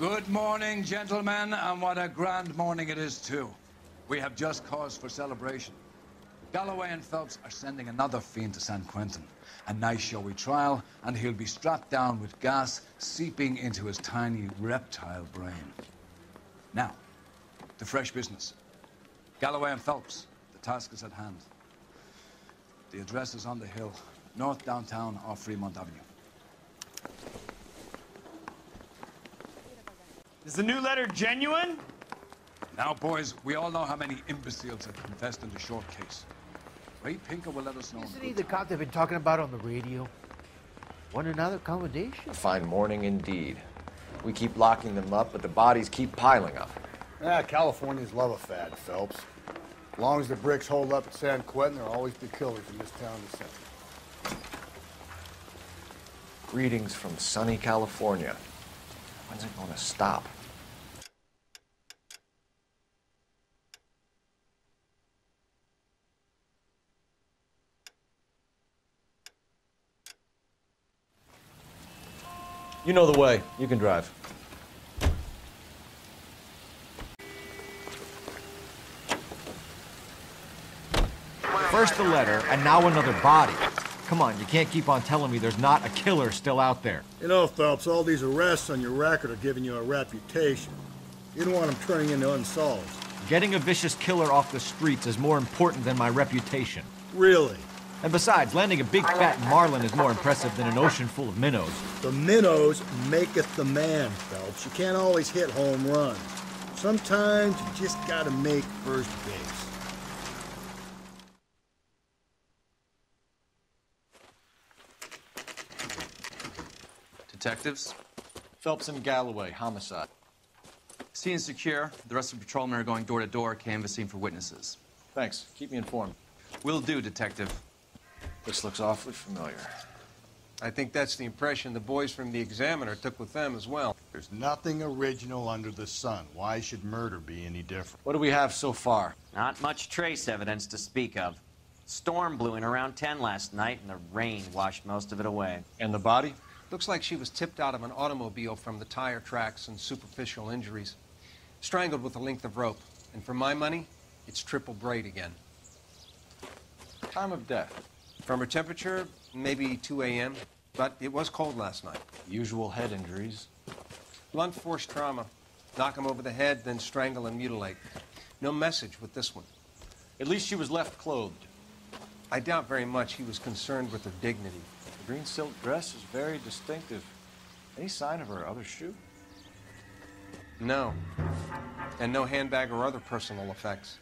Good morning, gentlemen, and what a grand morning it is, too. We have just cause for celebration. Galloway and Phelps are sending another fiend to San Quentin. A nice showy trial, and he'll be strapped down with gas seeping into his tiny reptile brain. Now, to fresh business. Galloway and Phelps, the task is at hand. The address is on the hill, north downtown off Fremont Avenue. Is the new letter genuine? Now, boys, we all know how many imbeciles have confessed in the short case. Ray Pinker will let us know. Isn't he the cop they've been talking about on the radio? Want another accommodation? A fine morning indeed. We keep locking them up, but the bodies keep piling up. Californians love a fad, Phelps. As long as the bricks hold up at San Quentin, there'll always be killers in this town to send. Greetings from sunny California. When's it going to stop? You know the way. You can drive. First the letter, and now another body. Come on, you can't keep on telling me there's not a killer still out there. You know, Phelps, all these arrests on your record are giving you a reputation. You don't want them turning into unsolved. Getting a vicious killer off the streets is more important than my reputation. Really? And besides, landing a big fat marlin is more impressive than an ocean full of minnows. The minnows maketh the man, Phelps. You can't always hit home runs. Sometimes you just gotta make first base. Detectives? Phelps and Galloway, homicide. Scene is secure. The rest of the patrolmen are going door to door, canvassing for witnesses. Thanks. Keep me informed. Will do, Detective. This looks awfully familiar. I think that's the impression the boys from the Examiner took with them as well. There's nothing original under the sun. Why should murder be any different? What do we have so far? Not much trace evidence to speak of. Storm blew in around 10 last night, and the rain washed most of it away. And the body? Looks like she was tipped out of an automobile from the tire tracks and superficial injuries. Strangled with a length of rope. And for my money, it's triple braid again. Time of death? From her temperature, maybe 2 a.m., but it was cold last night. Usual head injuries. Blunt force trauma. Knock him over the head, then strangle and mutilate. No message with this one. At least she was left clothed. I doubt very much he was concerned with her dignity. The green silk dress is very distinctive. Any sign of her other shoe? No. And no handbag or other personal effects.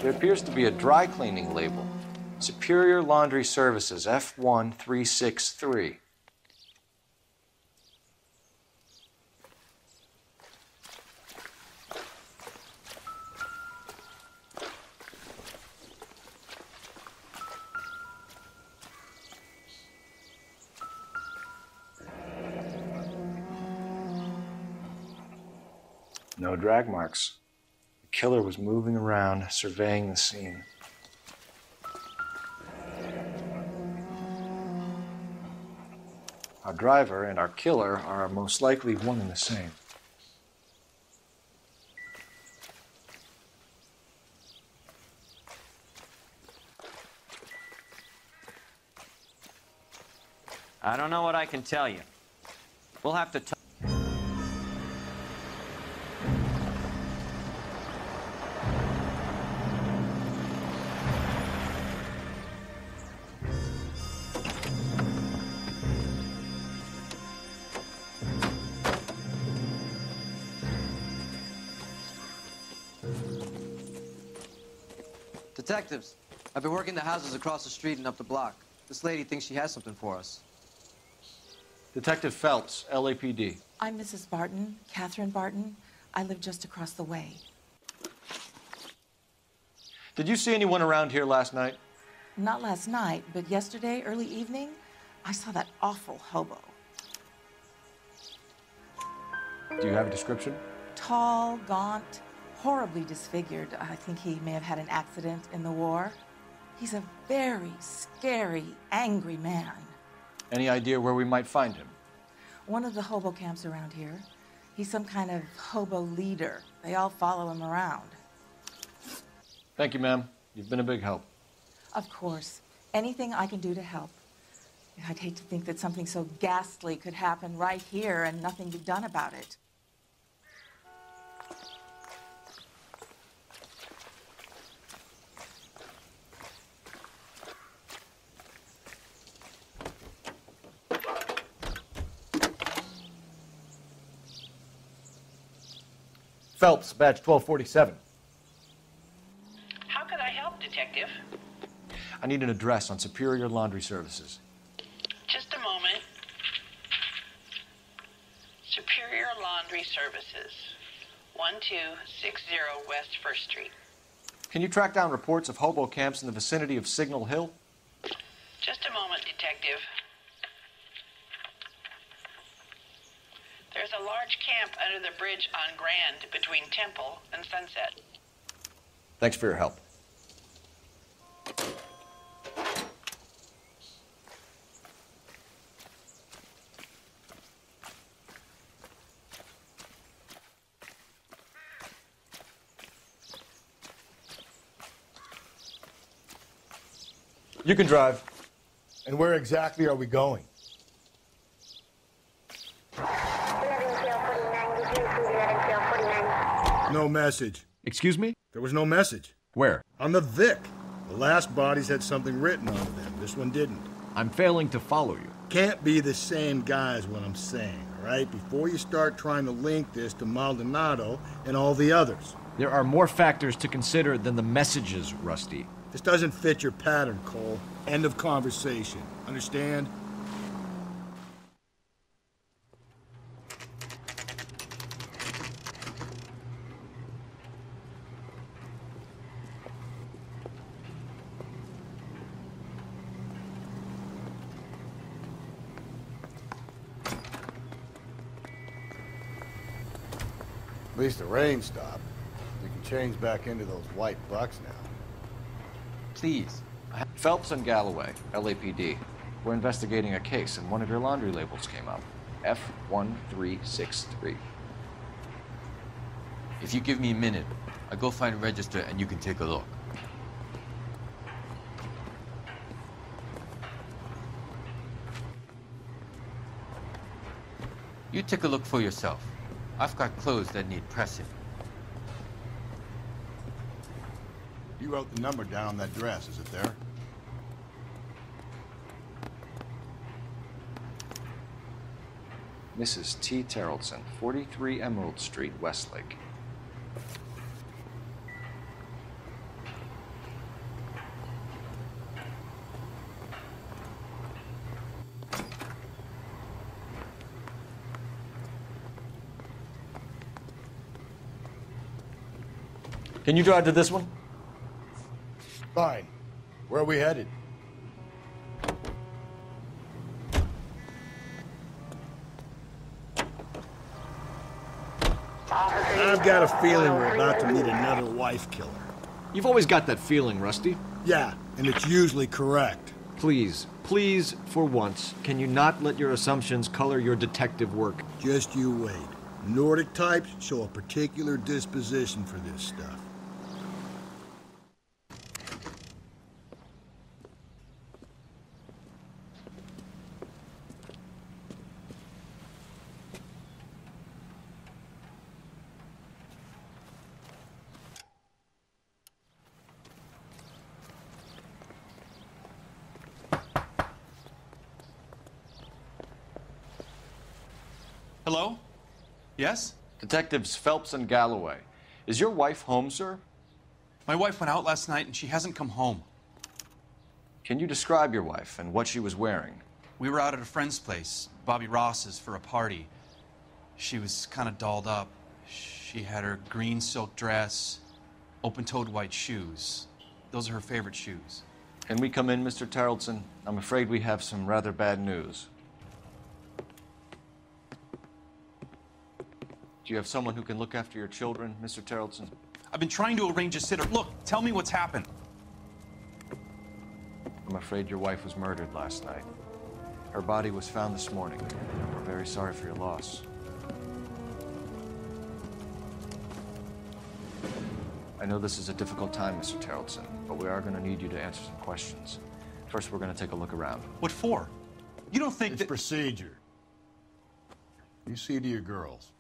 There appears to be a dry cleaning label. Superior Laundry Services, F1363. No drag marks. The killer was moving around, surveying the scene. Our driver and our killer are most likely one and the same. I don't know what I can tell you. We'll have to talk. Detectives, I've been working the houses across the street and up the block. This lady thinks she has something for us. Detective Phelps, LAPD. I'm Mrs. Barton, Catherine Barton. I live just across the way. Did you see anyone around here last night? Not last night, but yesterday, early evening, I saw that awful hobo. Do you have a description? Tall, gaunt, horribly disfigured. I think he may have had an accident in the war. He's a very scary, angry man. Any idea where we might find him? One of the hobo camps around here. He's some kind of hobo leader. They all follow him around. Thank you, ma'am. You've been a big help. Of course. Anything I can do to help. I'd hate to think that something so ghastly could happen right here and nothing be done about it. Phelps, badge 1247. How can I help, Detective? I need an address on Superior Laundry Services. Just a moment. Superior Laundry Services, 1260 West 1st Street. Can you track down reports of hobo camps in the vicinity of Signal Hill? Just a moment, Detective. There's a large camp under the bridge on Grand between Temple and Sunset. Thanks for your help. You can drive. And where exactly are we going? No message. Excuse me? There was no message. Where? On the Vic. The last bodies had something written on them. This one didn't. I'm failing to follow you. Can't be the same guy is what I'm saying, all right? Before you start trying to link this to Maldonado and all the others. There are more factors to consider than the messages, Rusty. This doesn't fit your pattern, Cole. End of conversation. Understand? At least the rain stopped. We can change back into those white bucks now. Please. Phelps and Galloway, LAPD. We're investigating a case, and one of your laundry labels came up. F1363. If you give me a minute, I'll go find a register and you can take a look. You take a look for yourself. I've got clothes that need pressing. You wrote the number down on that dress, is it there? Mrs. T. Terrellson, 43 Emerald Street, Westlake. Can you drive to this one? Fine. Where are we headed? I've got a feeling we're about to meet another wife killer. You've always got that feeling, Rusty. Yeah, and it's usually correct. Please, please, for once, can you not let your assumptions color your detective work? Just you wait. Nordic types show a particular disposition for this stuff. Hello? Yes? Detectives Phelps and Galloway. Is your wife home, sir? My wife went out last night and she hasn't come home. Can you describe your wife and what she was wearing? We were out at a friend's place, Bobby Ross's, for a party. She was kind of dolled up. She had her green silk dress, open-toed white shoes. Those are her favorite shoes. Can we come in, Mr. Terrellson? I'm afraid we have some rather bad news. Do you have someone who can look after your children, Mr. Terrellson? I've been trying to arrange a sitter. Look, tell me what's happened. I'm afraid your wife was murdered last night. Her body was found this morning. We're very sorry for your loss. I know this is a difficult time, Mr. Terrelson, but we are going to need you to answer some questions. First, we're going to take a look around. What for? You don't think it's that... procedure. You see to your girls.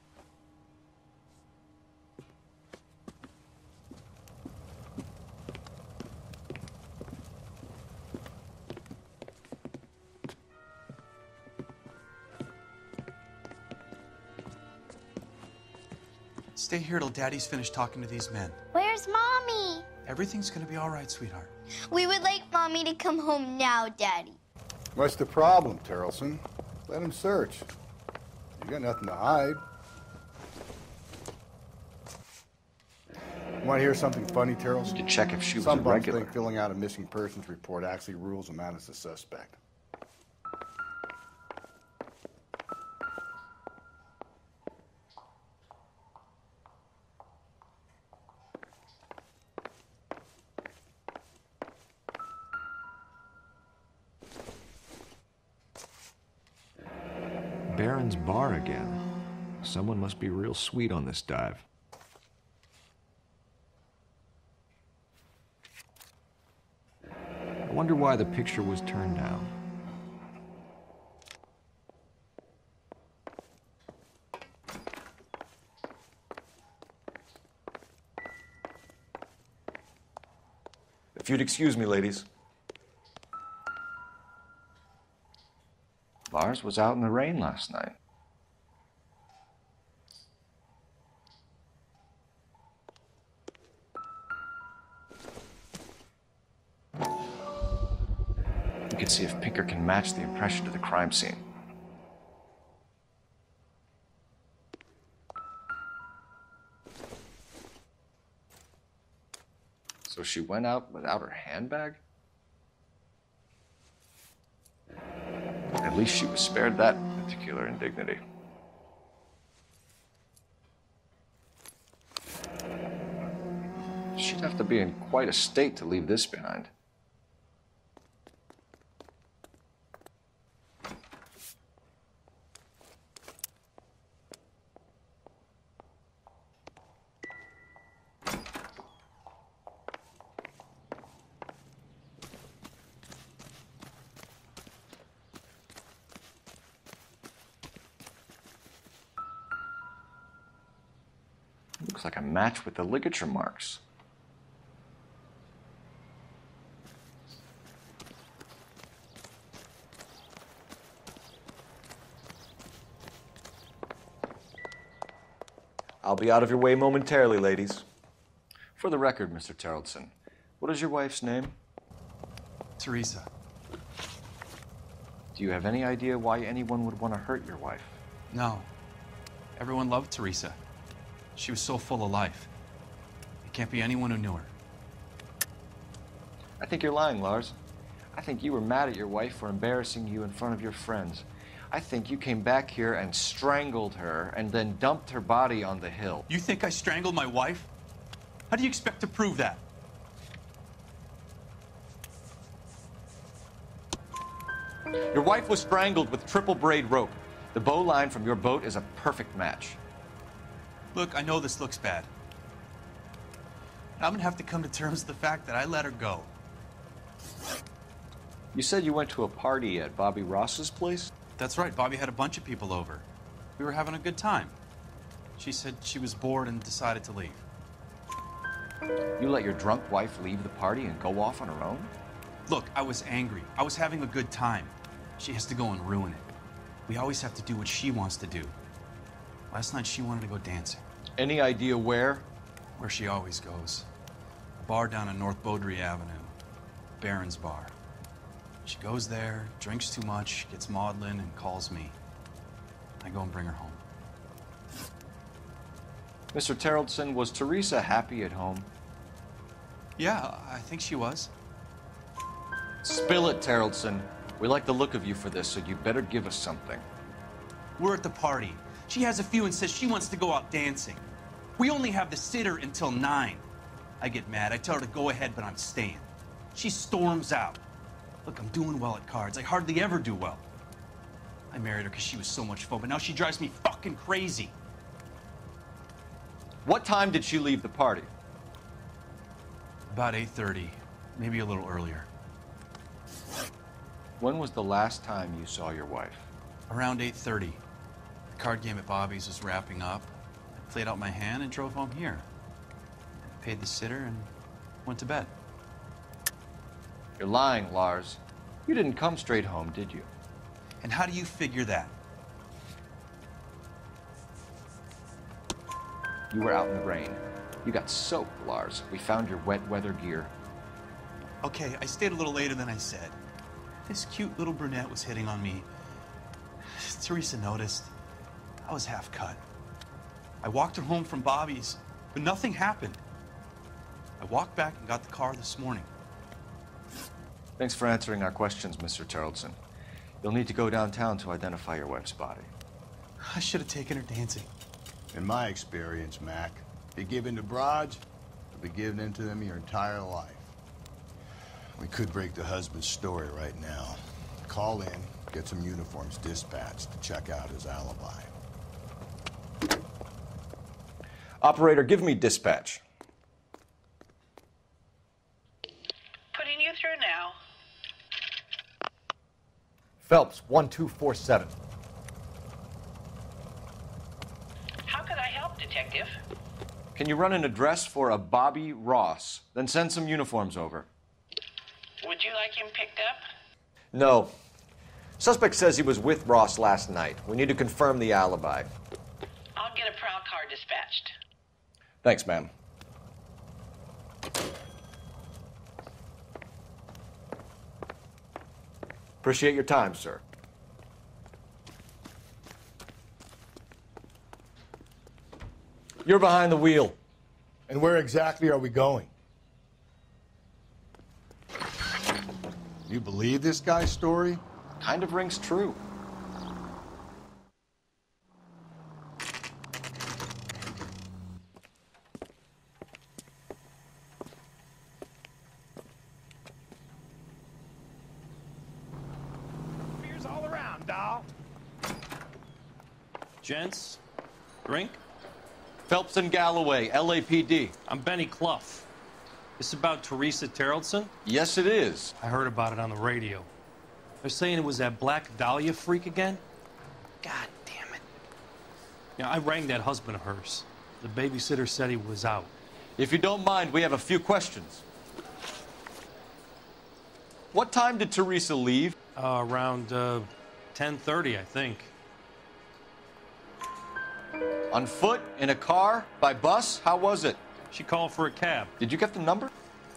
Stay here till Daddy's finished talking to these men. Where's Mommy? Everything's gonna be all right, sweetheart. We would like Mommy to come home now, Daddy. What's the problem, Terrelson? Let him search. You got nothing to hide. Want to hear something funny, Terrelson? To check if she was a Some bums regular. think filling out a missing persons report actually rules him out as a suspect. Barron's Bar again. Someone must be real sweet on this dive. I wonder why the picture was turned down. If you'd excuse me, ladies. Lars was out in the rain last night. We can see if Pinker can match the impression to the crime scene. So she went out without her handbag? At least she was spared that particular indignity. She'd have to be in quite a state to leave this behind. Looks like a match with the ligature marks. I'll be out of your way momentarily, ladies. For the record, Mr. Terrelson, what is your wife's name? Teresa. Do you have any idea why anyone would want to hurt your wife? No. Everyone loved Teresa. She was so full of life. It can't be anyone who knew her. I think you're lying, Lars. I think you were mad at your wife for embarrassing you in front of your friends. I think you came back here and strangled her and then dumped her body on the hill. You think I strangled my wife? How do you expect to prove that? Your wife was strangled with triple braid rope. The bow line from your boat is a perfect match. Look, I know this looks bad. I'm gonna have to come to terms with the fact that I let her go. You said you went to a party at Bobby Ross's place? That's right, Bobby had a bunch of people over. We were having a good time. She said she was bored and decided to leave. You let your drunk wife leave the party and go off on her own? Look, I was angry. I was having a good time. She has to go and ruin it. We always have to do what she wants to do. Last night she wanted to go dancing. Any idea where? Where she always goes. A bar down on North Beaudry Avenue. Barron's Bar. She goes there, drinks too much, gets maudlin, and calls me. I go and bring her home. Mr. Terrelson, was Teresa happy at home? Yeah, I think she was. Spill it, Terrelson. We like the look of you for this, so you better give us something. We're at the party. She has a few and says she wants to go out dancing. We only have the sitter until 9. I get mad. I tell her to go ahead, but I'm staying. She storms out. Look, I'm doing well at cards. I hardly ever do well. I married her because she was so much fun, but now she drives me fucking crazy. What time did she leave the party? About 8:30, maybe a little earlier. When was the last time you saw your wife? Around 8:30. The card game at Bobby's was wrapping up. I played out my hand and drove home here. I paid the sitter and went to bed. You're lying, Lars. You didn't come straight home, did you? And how do you figure that? You were out in the rain. You got soaked, Lars. We found your wet weather gear. Okay, I stayed a little later than I said. This cute little brunette was hitting on me. Teresa noticed. I was half cut. I walked her home from Bobby's, but nothing happened. I walked back and got the car this morning. Thanks for answering our questions, Mr. Tarleton. You'll need to go downtown to identify your wife's body. I should have taken her dancing. In my experience, Mac, you give in to broads, you'll be giving in to them your entire life. We could break the husband's story right now. Call in, get some uniforms dispatched to check out his alibi. Operator, give me dispatch. Putting you through now. Phelps, 1247. How could I help, Detective? Can you run an address for a Bobby Ross? Then send some uniforms over. Would you like him picked up? No. Suspect says he was with Ross last night. We need to confirm the alibi. I'll get a prowl car dispatched. Thanks, ma'am. Appreciate your time, sir. You're behind the wheel. And where exactly are we going? You believe this guy's story? Kind of rings true. Beers all around, doll. Gents, drink? Phelps and Galloway, LAPD. I'm Benny Clough. This about Teresa Tarleton? Yes, it is. I heard about it on the radio. They're saying it was that Black Dahlia freak again? God damn it. Yeah, I rang that husband of hers. The babysitter said he was out. If you don't mind, we have a few questions. What time did Teresa leave? Around 10:30, I think. On foot? In a car? By bus? How was it? She called for a cab. Did you get the number?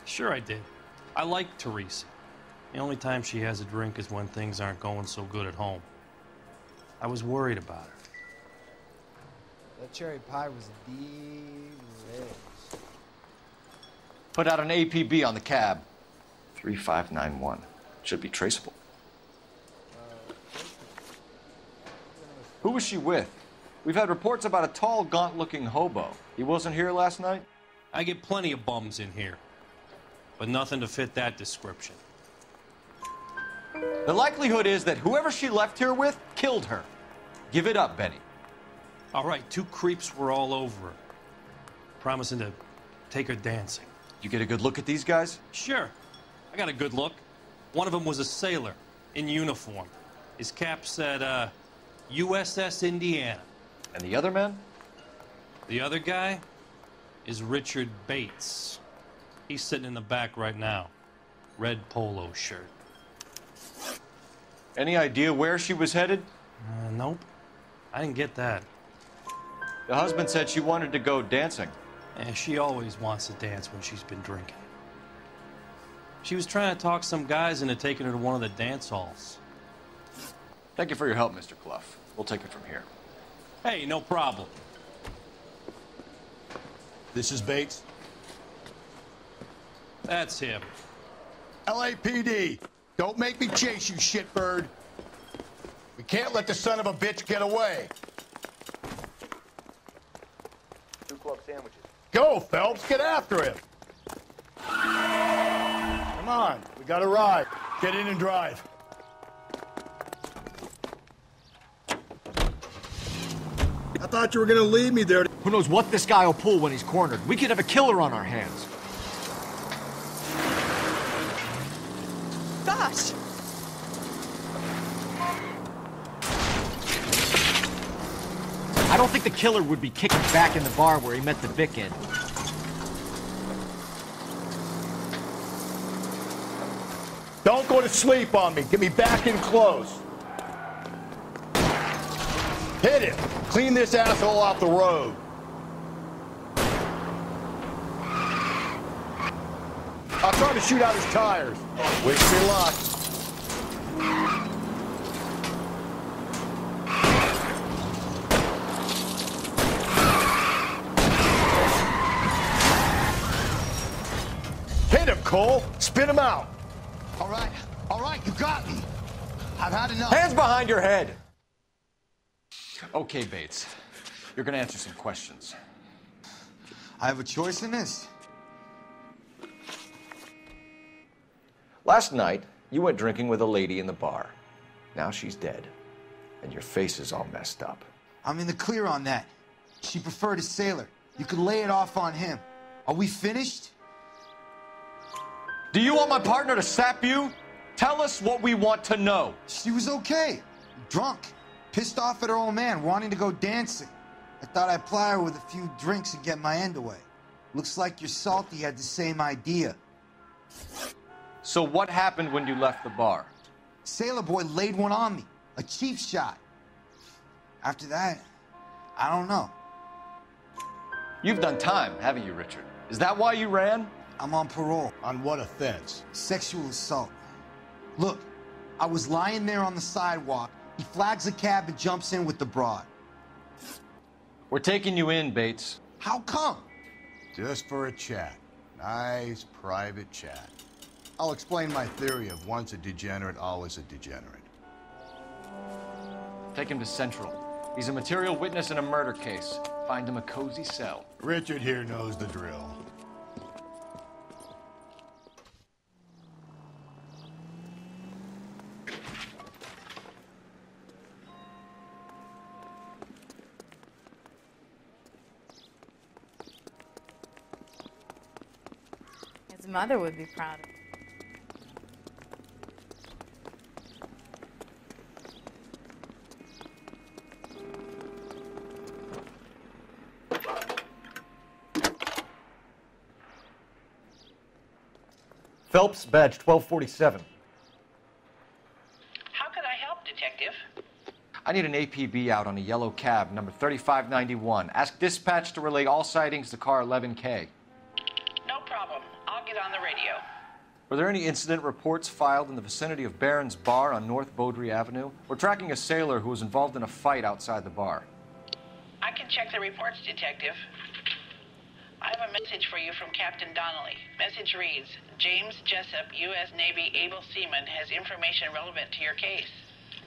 Sure I did. I like Teresa. The only time she has a drink is when things aren't going so good at home. I was worried about her. That cherry pie was delicious. Put out an APB on the cab. 3591. Should be traceable. Who was she with? We've had reports about a tall, gaunt-looking hobo. He wasn't here last night? I get plenty of bums in here, but nothing to fit that description. The likelihood is that whoever she left here with killed her. Give it up, Benny. All right, 2 creeps were all over her, promising to take her dancing. You get a good look at these guys? Sure. I got a good look. One of them was a sailor in uniform. His cap said, USS Indiana. And the other man? The other guy is Richard Bates. He's sitting in the back right now. Red polo shirt. Any idea where she was headed? Nope. I didn't get that. The husband said she wanted to go dancing. And she always wants to dance when she's been drinking. She was trying to talk some guys into taking her to one of the dance halls. Thank you for your help, Mr. Clough. We'll take it from here. Hey, no problem. This is Bates. That's him. LAPD, don't make me chase you, shitbird. We can't let the son of a bitch get away. 2 Club Sam Go, Phelps, get after him. Come on, we got a ride. Get in and drive. I thought you were gonna leave me there. Who knows what this guy will pull when he's cornered? We could have a killer on our hands. Gosh! I don't think the killer would be kicking back in the bar where he met the Vic in. Don't go to sleep on me. Get me back in close. Hit him. Clean this asshole off the road. I'll try to shoot out his tires. Wish me luck. Hit him, Cole. Spin him out. All right, you got me. I've had enough. Hands behind your head. Okay, Bates. You're gonna answer some questions. I have a choice in this. Last night, you went drinking with a lady in the bar. Now she's dead, and your face is all messed up. I'm in the clear on that. She preferred a sailor. You could lay it off on him. Are we finished? Do you want my partner to sap you? Tell us what we want to know. She was okay. Drunk. Pissed off at her old man, wanting to go dancing. I thought I'd ply her with a few drinks and get my end away. Looks like your Salty had the same idea. So what happened when you left the bar? Sailor boy laid one on me. A cheap shot. After that, I don't know. You've done time, haven't you, Richard? Is that why you ran? I'm on parole. On what offense? Sexual assault. Look, I was lying there on the sidewalk. He flags a cab and jumps in with the broad. We're taking you in, Bates. How come? Just for a chat. Nice, private chat. I'll explain my theory of once a degenerate, always a degenerate. Take him to Central. He's a material witness in a murder case. Find him a cozy cell. Richard here knows the drill. His mother would be proud of him. Phelps, badge 1247. How could I help, Detective? I need an APB out on a yellow cab, number 3591. Ask dispatch to relay all sightings to car 11K. No problem. I'll get on the radio. Were there any incident reports filed in the vicinity of Barron's Bar on North Beaudry Avenue? We're tracking a sailor who was involved in a fight outside the bar. I can check the reports, Detective. I have a message for you from Captain Donnelly. Message reads, James Jessup, U.S. Navy able seaman, has information relevant to your case.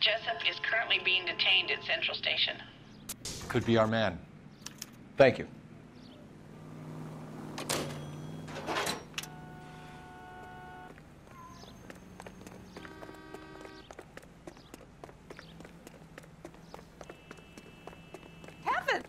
Jessup is currently being detained at Central Station. Could be our man. Thank you. Heaven!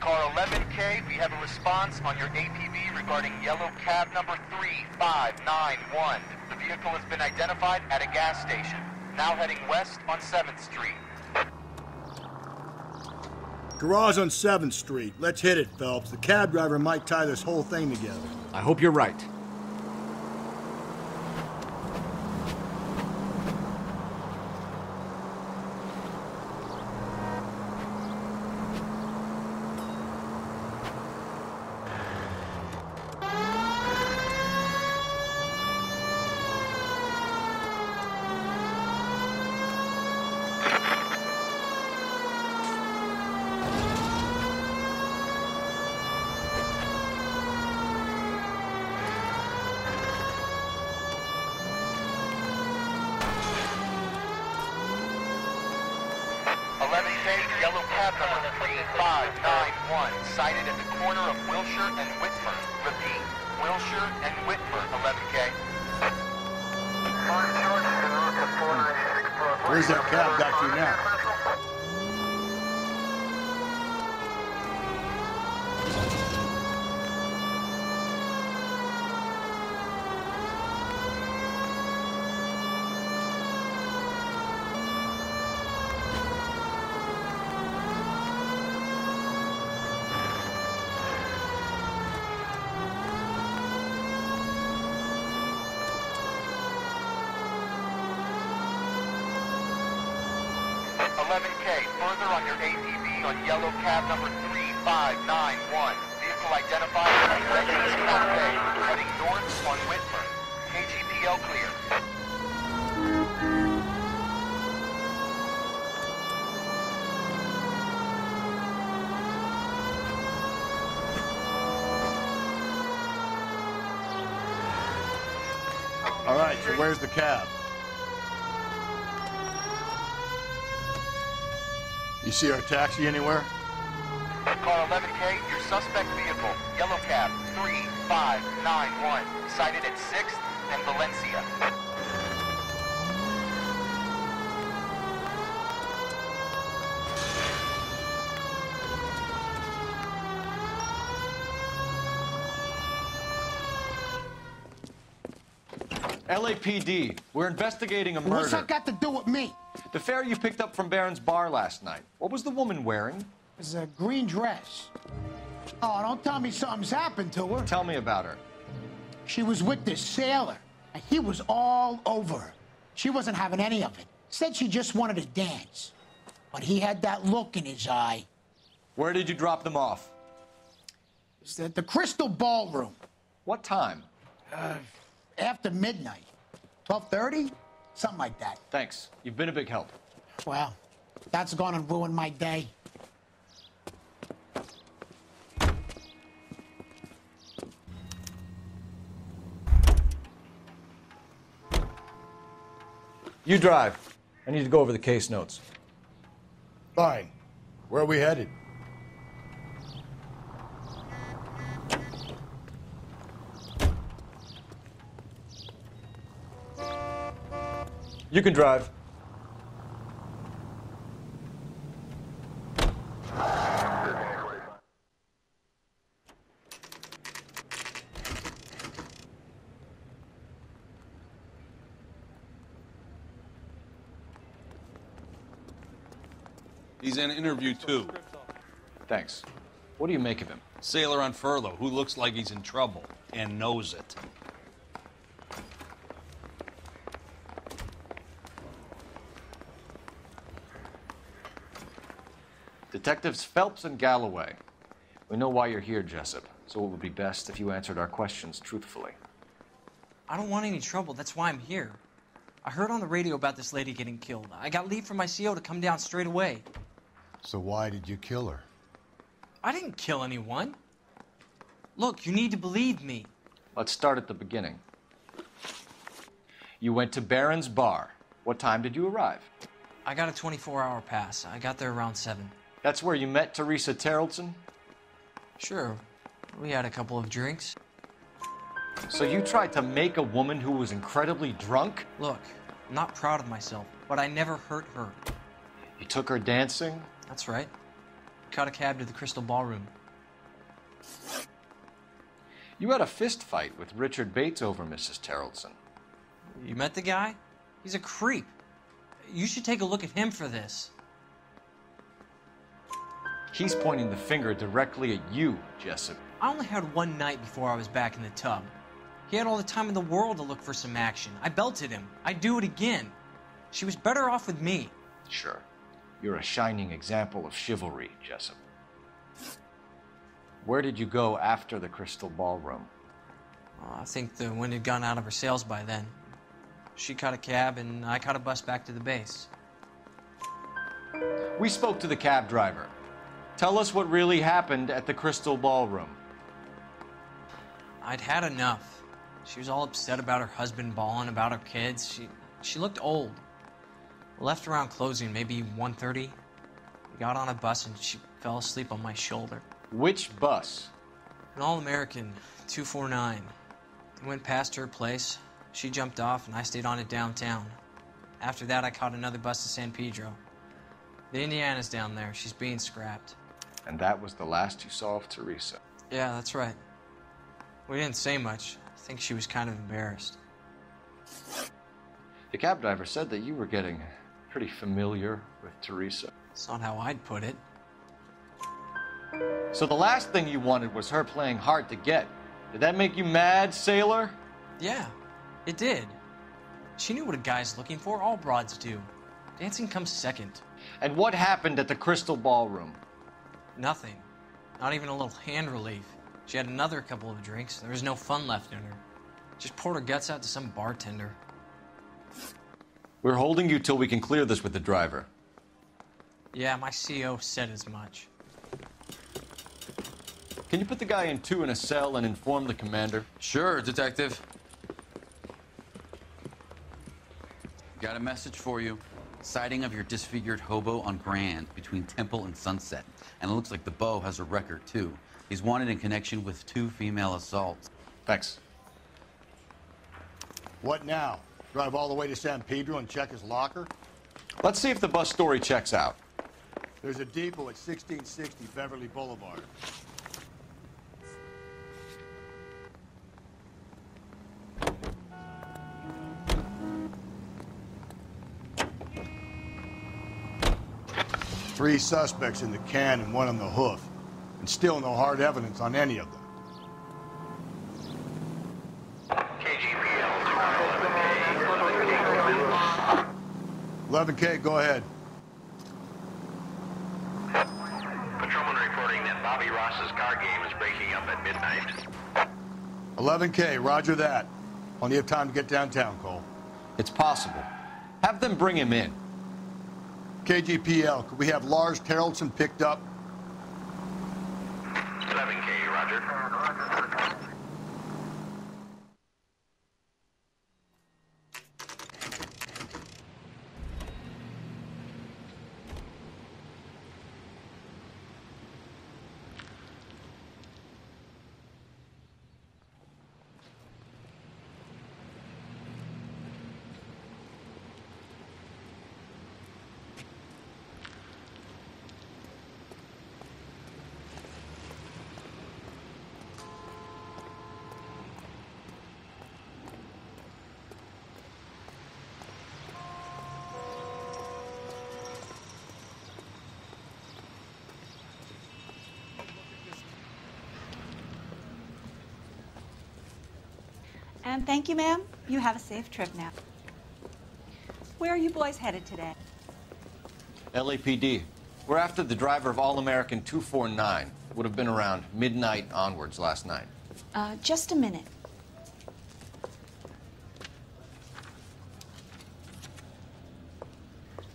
Car 11K, we have a response on your APB regarding yellow cab number 3591. The vehicle has been identified at a gas station, now heading west on 7th Street. Garage on 7th Street. Let's hit it, Phelps. The cab driver might tie this whole thing together. I hope you're right. cab number 3591, sighted at the corner of Wilshire and Whitford. Repeat, Wilshire and Whitford, 11K. Where's that cab got you now? Further on your ATV on yellow cab number 3591. Vehicle identified as Reggie's Cafe, heading north on Whitford. KGPL clear. All right, so where's the cab? You see our taxi anywhere? Car 11K, your suspect vehicle, yellow cab 3591, sighted at 6th and Valencia. LAPD, we're investigating a murder. What's that got to do with me? The fare you picked up from Barron's bar last night. What was the woman wearing? It was a green dress. Oh, don't tell me something's happened to her. Tell me about her. She was with this sailor, and he was all over her. She wasn't having any of it. Said she just wanted to dance. But he had that look in his eye. Where did you drop them off? It was at the Crystal Ballroom. What time? After midnight. 12:30? Something like that. Thanks. You've been a big help. Well, that's gonna ruin my day. You drive. I need to go over the case notes. Fine. Where are we headed? You can drive. He's in interview 2. Thanks. What do you make of him? Sailor on furlough who looks like he's in trouble and knows it. Detectives Phelps and Galloway. We know why you're here, Jessup, so it would be best if you answered our questions truthfully. I don't want any trouble. That's why I'm here. I heard on the radio about this lady getting killed. I got leave from my CO to come down straight away. So why did you kill her? I didn't kill anyone. Look, you need to believe me. Let's start at the beginning. You went to Barron's bar. What time did you arrive? I got a 24-hour pass. I got there around 7. That's where you met Teresa Terrellson? Sure. We had a couple of drinks. So you tried to make a woman who was incredibly drunk? Look, I'm not proud of myself, but I never hurt her. You took her dancing? That's right. Caught a cab to the Crystal Ballroom. You had a fist fight with Richard Bates over Mrs. Terrellson. You met the guy? He's a creep. You should take a look at him for this. He's pointing the finger directly at you, Jessup. I only had one night before I was back in the tub. He had all the time in the world to look for some action. I belted him. I'd do it again. She was better off with me. Sure. You're a shining example of chivalry, Jessup. Where did you go after the Crystal Ballroom? I think the wind had gone out of her sails by then. She caught a cab, and I caught a bus back to the base. We spoke to the cab driver. Tell us what really happened at the Crystal Ballroom. I'd had enough. She was all upset about her husband bawling about her kids. She looked old. Left around closing, maybe 1:30. Got on a bus and she fell asleep on my shoulder. Which bus? An All-American 249. I went past her place. She jumped off and I stayed on it downtown. After that, I caught another bus to San Pedro. The Indiana's down there. She's being scrapped. And that was the last you saw of Teresa? Yeah, that's right. We didn't say much. I think she was kind of embarrassed. The cab driver said that you were getting pretty familiar with Teresa. It's not how I'd put it. So the last thing you wanted was her playing hard to get. Did that make you mad, sailor? Yeah, it did. She knew what a guy's looking for. All broads do. Dancing comes second. And what happened at the Crystal Ballroom? Nothing. Not even a little hand relief. She had another couple of drinks. There was no fun left in her. Just poured her guts out to some bartender. We're holding you till we can clear this with the driver. Yeah, my CO said as much. Can you put the guy in 2 in a cell and inform the commander? Sure, Detective. Got a message for you. Sighting of your disfigured hobo on Grand between Temple and Sunset. And it looks like the beau has a record, too. He's wanted in connection with 2 female assaults. Thanks. What now? Drive all the way to San Pedro and check his locker? Let's see if the bus story checks out. There's a depot at 1660 Beverly Boulevard. Three suspects in the can and 1 on the hoof. And still no hard evidence on any of them. KGPL to 11K, go ahead. Patrolman reporting that Bobby Ross's car game is breaking up at midnight. 11K, roger that. Plenty of time to get downtown, Cole. It's possible. Have them bring him in. KGPL, could we have Lars Terrelson picked up? 11K, roger. And thank you, ma'am. You have a safe trip now. Where are you boys headed today? LAPD. We're after the driver of All-American 249. Would have been around midnight onwards last night. Just a minute.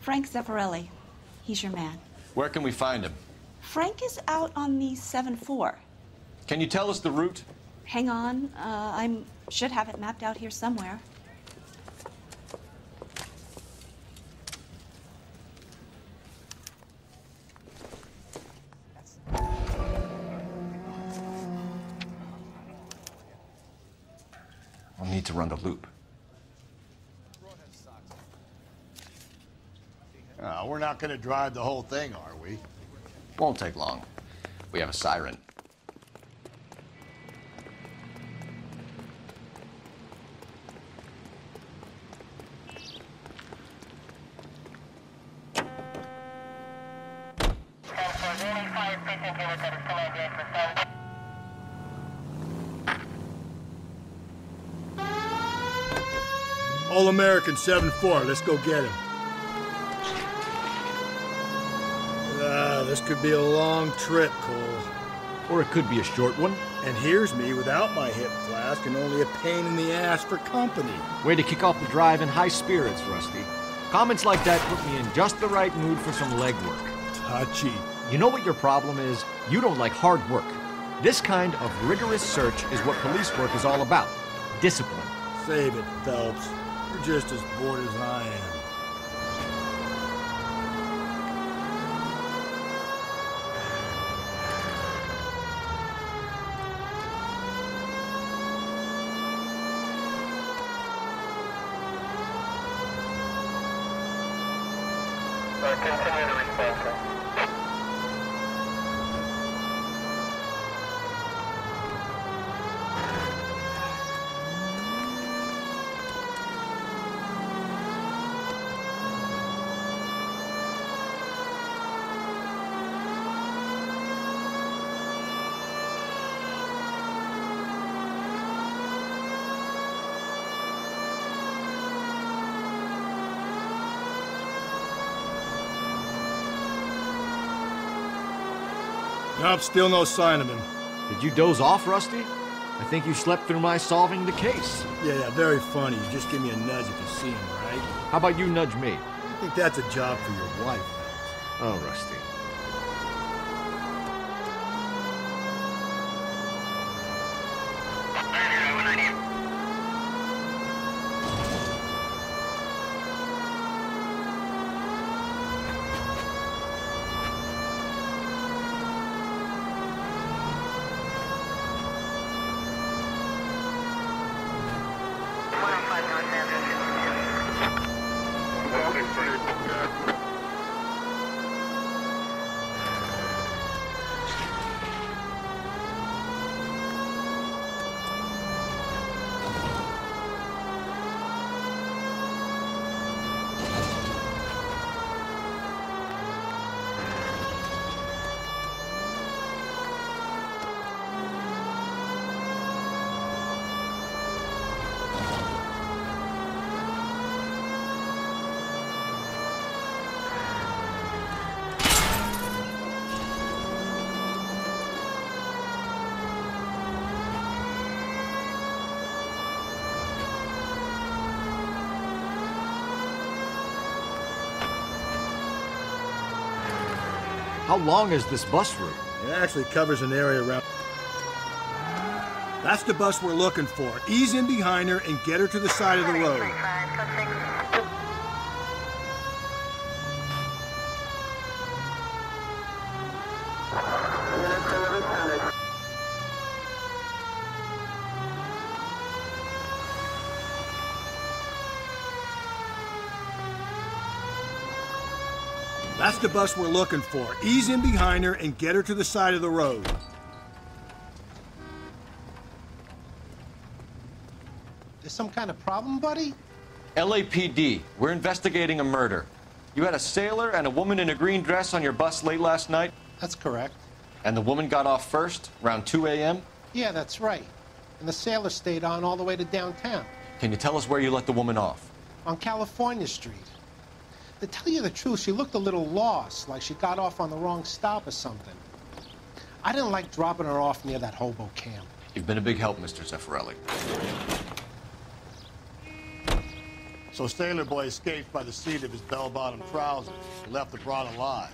Frank Zeffirelli. He's your man. Where can we find him? Frank is out on the 7-4. Can you tell us the route? Hang on. I should have it mapped out here somewhere. We'll need to run the loop. We're not going to drive the whole thing, are we? Won't take long. We have a siren. All-American 7-4, let's go get him. This could be a long trip, Cole. Or it could be a short one. And here's me without my hip flask and only a pain in the ass for company. Way to kick off the drive in high spirits, Rusty. Comments like that put me in just the right mood for some legwork. Touchy. You know what your problem is? You don't like hard work. This kind of rigorous search is what police work is all about. Discipline. Save it, Phelps. You're just as bored as I am. Continue the response. Nope, still no sign of him. Did you doze off, Rusty? I think you slept through my solving the case. Yeah, very funny. You just give me a nudge if you see him, right? How about you nudge me? I think that's a job for your wife. Oh, Rusty. How long is this bus route? It actually covers an area around... That's the bus we're looking for. Ease in behind her and get her to the side of the road. That's the bus we're looking for. Ease in behind her and get her to the side of the road. There's some kind of problem, buddy? LAPD, we're investigating a murder. You had a sailor and a woman in a green dress on your bus late last night? That's correct. And the woman got off first, around 2 a.m.? Yeah, that's right. And the sailor stayed on all the way to downtown. Can you tell us where you let the woman off? On California Street. To tell you the truth, she looked a little lost, like she got off on the wrong stop or something. I didn't like dropping her off near that hobo camp. You've been a big help, Mr. Zeffirelli. So Sailor Boy escaped by the seat of his bell-bottom trousers. He left the broad alive.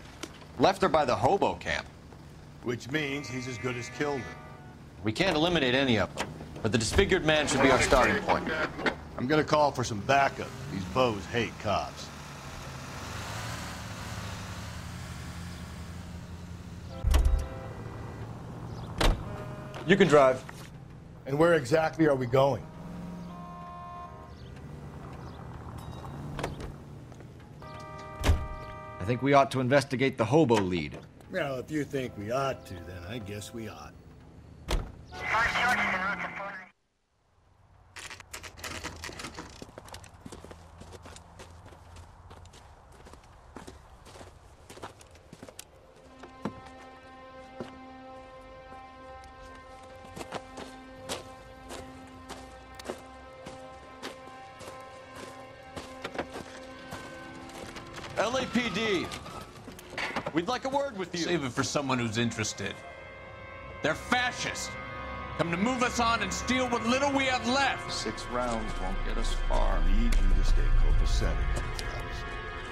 Left her by the hobo camp. Which means he's as good as killed her. We can't eliminate any of them, but the disfigured man should be our starting point. I'm gonna call for some backup. These bows hate cops. You can drive. And where exactly are we going? I think we ought to investigate the hobo lead. Well, if you think we ought to, then I guess we ought. LAPD, we'd like a word with you. Save it for someone who's interested. They're fascists. Come to move us on and steal what little we have left. 6 rounds won't get us far. I need you to stay copacetic, fellas.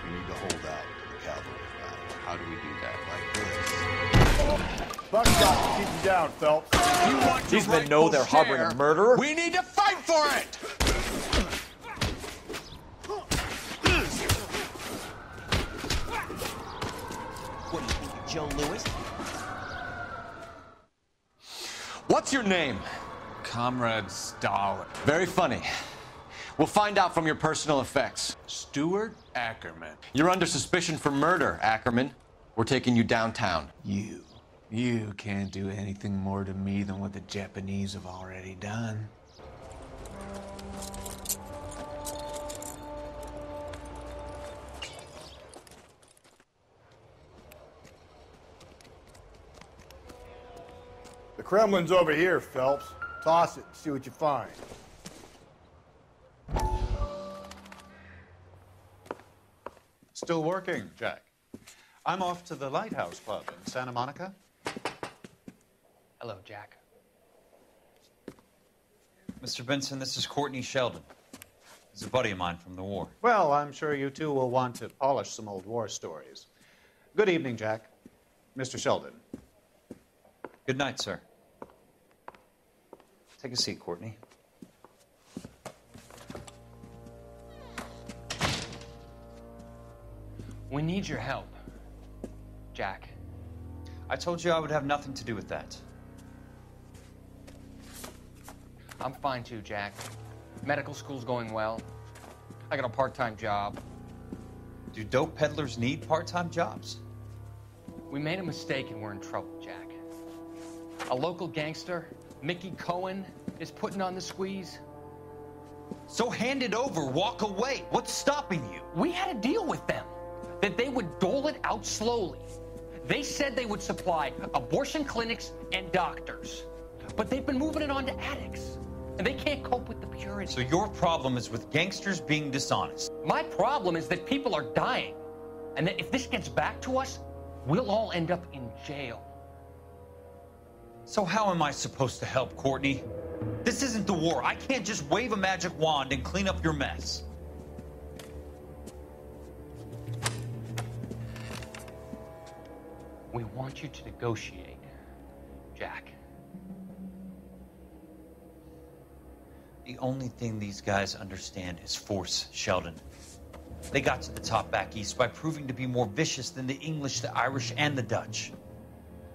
We need to hold out until the cavalry arrives. How do we do that? Like this. Buckshot, keep him down, Phelps. If you want These men know they're harboring a murderer. We need to fight for it! What do you think, Joe Louis? What's your name? Comrade Stalin. Very funny. We'll find out from your personal effects. Stuart Ackerman. You're under suspicion for murder, Ackerman. We're taking you downtown. You can't do anything more to me than what the Japanese have already done. The Kremlin's over here, Phelps. Toss it and see what you find. Still working, Jack. I'm off to the Lighthouse Club in Santa Monica. Hello, Jack. Mr. Benson, this is Courtney Sheldon. He's a buddy of mine from the war. Well, I'm sure you two will want to polish some old war stories. Good evening, Jack. Mr. Sheldon. Good night, sir. Take a seat, Courtney. We need your help, Jack. I told you I would have nothing to do with that. I'm fine too, Jack. Medical school's going well. I got a part-time job. Do dope peddlers need part-time jobs? We made a mistake and we're in trouble, Jack. A local gangster, Mickey Cohen, is putting on the squeeze. So hand it over, walk away. What's stopping you? We had a deal with them that they would dole it out slowly. They said they would supply abortion clinics and doctors, but they've been moving it on to addicts, and they can't cope with the purity. So your problem is with gangsters being dishonest? My problem is that people are dying, and that if this gets back to us, we'll all end up in jail. So how am I supposed to help, Courtney? This isn't the war. I can't just wave a magic wand and clean up your mess. We want you to negotiate, Jack. The only thing these guys understand is force, Sheldon. They got to the top back east by proving to be more vicious than the English, the Irish, and the Dutch.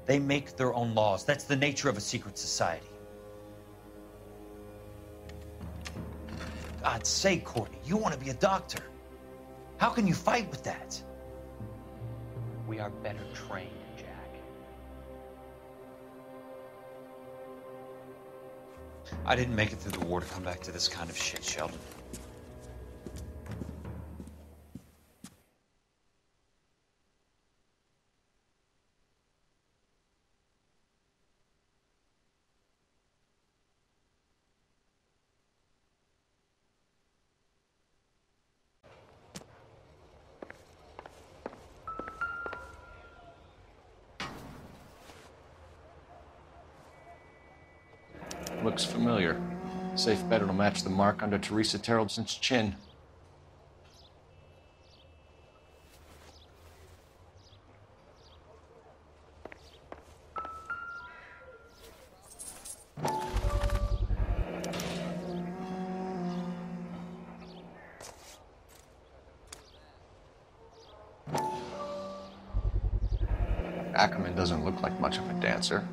They make their own laws. That's the nature of a secret society. God's sake, Courtney, you want to be a doctor. How can you fight with that? We are better trained, Jack. I didn't make it through the war to come back to this kind of shit, Sheldon. Looks familiar. Safe bet it'll match the mark under Teresa Terrelson's chin. Ackerman doesn't look like much of a dancer.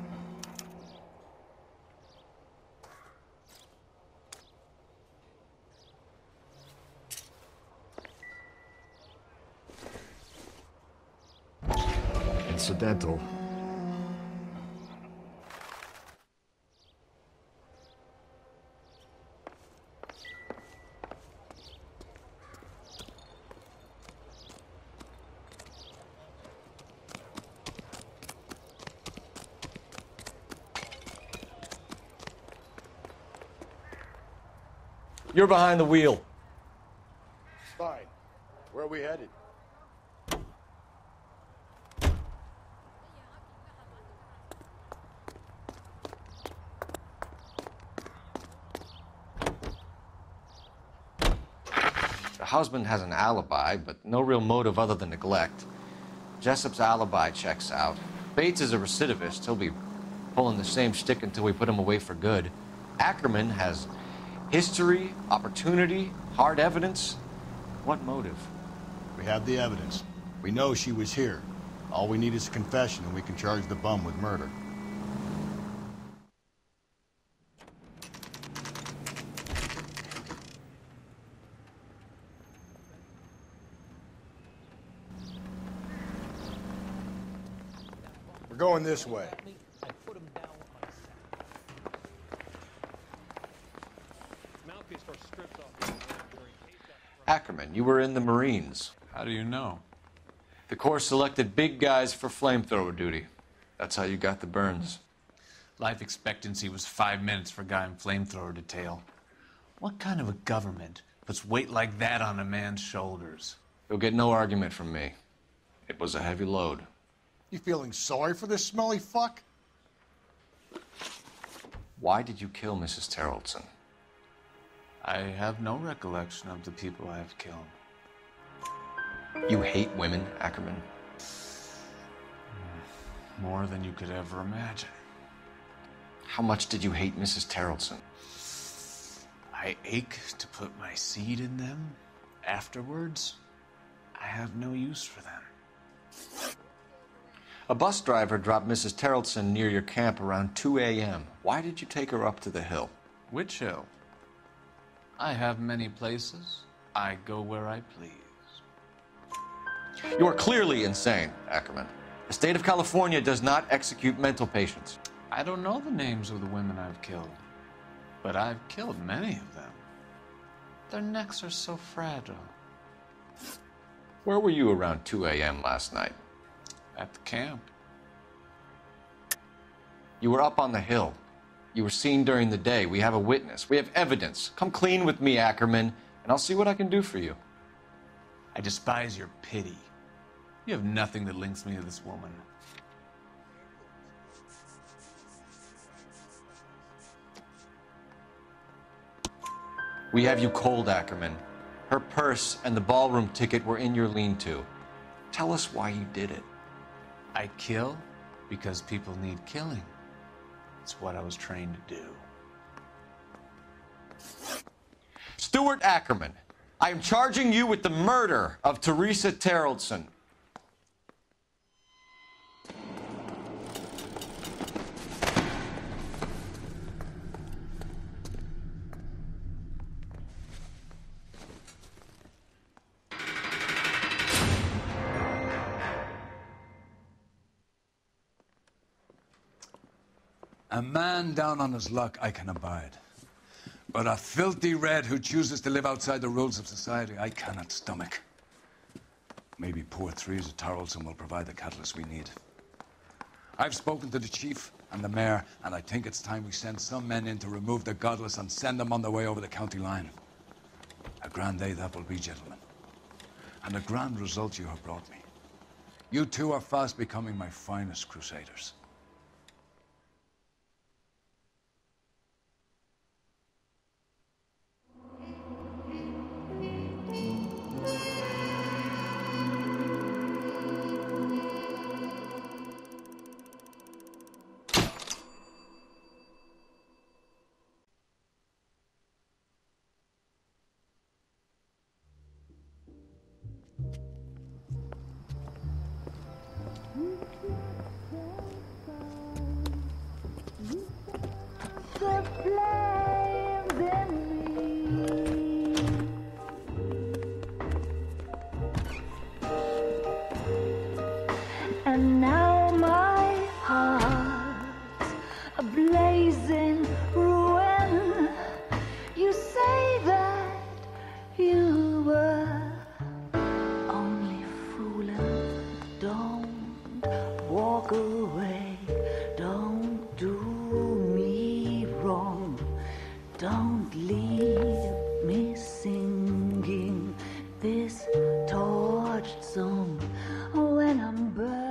Incidental. You're behind the wheel. Fine. Where are we headed? The husband has an alibi, but no real motive other than neglect. Jessup's alibi checks out. Bates is a recidivist. He'll be pulling the same shtick until we put him away for good. Ackerman has history, opportunity, hard evidence. What motive? We have the evidence. We know she was here. All we need is a confession, and we can charge the bum with murder. going this way. Ackerman, you were in the Marines. How do you know? The Corps selected big guys for flamethrower duty. That's how you got the burns. Life expectancy was 5 minutes for a guy in flamethrower detail. What kind of a government puts weight like that on a man's shoulders? You'll get no argument from me. It was a heavy load. You feeling sorry for this smelly fuck? Why did you kill Mrs. Terrelson? I have no recollection of the people I have killed. You hate women, Ackerman? More than you could ever imagine. How much did you hate Mrs. Terrelson? I ache to put my seed in them. Afterwards, I have no use for them. A bus driver dropped Mrs. Terrelson near your camp around 2 a.m. Why did you take her up to the hill? Which hill? I have many places. I go where I please. You are clearly insane, Ackerman. The state of California does not execute mental patients. I don't know the names of the women I've killed, but I've killed many of them. Their necks are so fragile. Where were you around 2 a.m. last night? At the camp. You were up on the hill. You were seen during the day. We have a witness. We have evidence. Come clean with me, Ackerman, and I'll see what I can do for you. I despise your pity. You have nothing that links me to this woman. We have you cold, Ackerman. Her purse and the ballroom ticket were in your lean-to. Tell us why you did it. I kill because people need killing. It's what I was trained to do. Stuart Ackerman, I am charging you with the murder of Teresa Terrelson. A man down on his luck I can abide. But a filthy red who chooses to live outside the rules of society, I cannot stomach. Maybe poor Teresa Terrelson will provide the catalyst we need. I've spoken to the chief and the mayor, and I think it's time we send some men in to remove the godless and send them on their way over the county line. A grand day that will be, gentlemen. And a grand result you have brought me. You two are fast becoming my finest crusaders. And now my heart's a blazing ruin. You say that you were only fooling. Don't walk away. Don't do me wrong. Don't leave me singing this torched song when I'm burning.